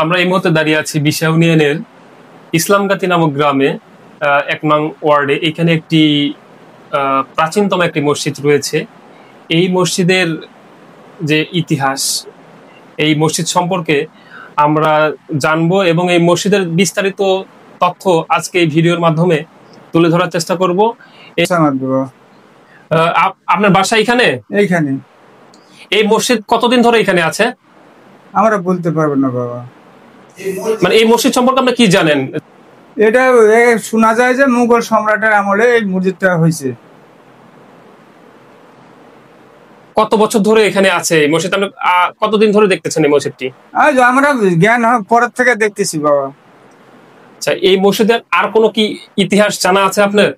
আমরা এই মুহূর্তে দাঁড়িয়ে আছি বিশা ইউনিয়নের ইসলামগাতি নামক গ্রামে, 1 নং ওয়ার্ডে। এখানে একটি প্রাচীনতম একটি মসজিদ রয়েছে। এই মসজিদের যে ইতিহাস, এই মসজিদ সম্পর্কে আমরা জানবো এবং এই মসজিদের বিস্তারিত তথ্য আজকে এই ভিডিওর মাধ্যমে তুলে ধরার চেষ্টা করব। আপনার বাসা এখানে? এইখানে। এই মসজিদ কতদিন ধরে এখানে আছে? আমরা বলতে পারবো না বাবা। মানে এই মসজিদ সম্পর্কে আপনি কি জানেন? এটা শোনা যায় যে মুঘল সম্রাটের আমলে এই মসজিদটা হয়েছে। কত বছর ধরে এখানে আছে এই মসজিদ? আপনি কতদিন ধরে দেখতেছেন এই মসজিদটি? আমরা জ্ঞান পরের থেকে দেখতেছি বাবা। আচ্ছা, এই মসজিদের আর কোনো কি ইতিহাস জানা আছে আপনার?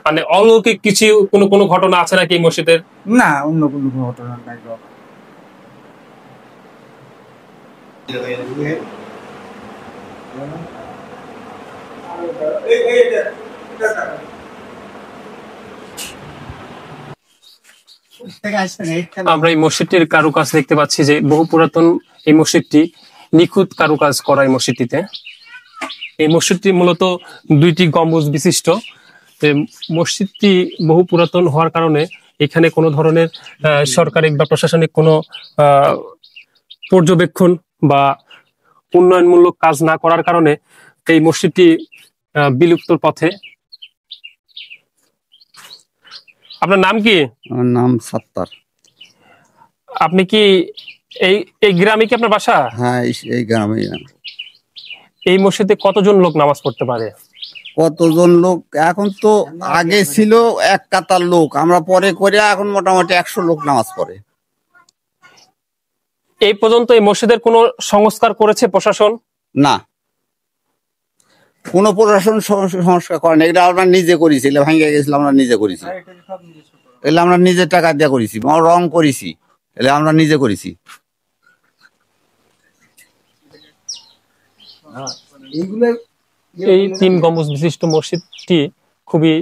মানে অলৌকিক কিছু কোনো ঘটনা আছে নাকি এই মসজিদের? না, অন্য কোনো ঘটনা নাই বাবা। আমরা এই মসজিদটির কারুকাজ দেখতে পাচ্ছি যে বহু পুরাতন এই মসজিদটি, নিখুঁত কারুকাজ করা এই মসজিদটিতে। এই মসজিদটি মূলত 2টি গম্বুজ বিশিষ্ট। মসজিদটি বহু পুরাতন হওয়ার কারণে এখানে কোনো ধরনের সরকারি বা প্রশাসনিক কোনো পর্যবেক্ষণ বা উন্নয়নমূলক কাজ না করার কারণে এই মসজিদটি বিলুপ্তর পথে। আপনার নাম কি? আমার নাম সাত্তার। আপনি কি এই গ্রামে কি আপনার বাসা? হ্যাঁ, এই গ্রামে। এই মসজিদে কতজন লোক নামাজ পড়তে পারে? কতজন লোক? এখন তো আগে ছিল 1 কাতার লোক, আমরা পরে করে এখন মোটামুটি 100 লোক নামাজ পড়ে। এই পর্যন্ত এই মসজিদের কোনো সংস্কার করেছে প্রশাসন? না, কোনো প্রশাসন সংস্কার করে না। এটা আমরা নিজে করেছি, এটা ভাঙে গেছিল, আমরা নিজে করেছি। এলে আমরা নিজের টাকা দিয়ে করেছি, রং করেছি, এলে আমরা নিজে করেছি। এই 3 গম্বুজ বিশিষ্ট মসজিদটি খুবই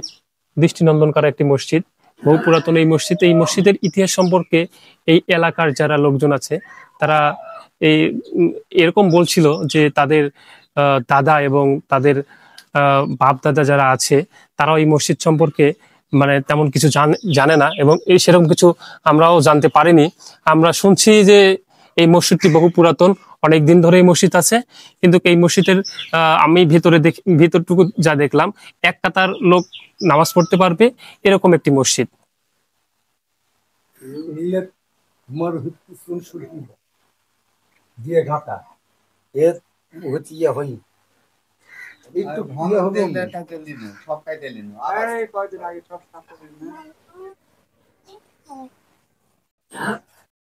দৃষ্টিনন্দনকারী একটি মসজিদ, বহু পুরাতন এই মসজিদ। এই মসজিদের ইতিহাস সম্পর্কে এই এলাকার যারা লোকজন আছে তারা এরকম বলছিল যে তাদের দাদা এবং তাদের বাপ দাদা যারা আছে তারাও এই মসজিদ সম্পর্কে মানে তেমন কিছু জানে না এবং সেরকম কিছু আমরাও জানতে পারিনি। আমরা শুনছি যে এই মসজিদটি বহু পুরাতন, অনেক দিন ধরে এই মসজিদ আছে, কিন্তু এই মসজিদের আমি ভিতরটুকু যা দেখলাম 1 কাতার লোক নামাজ পড়তে পারবে এরকম একটি মসজিদ।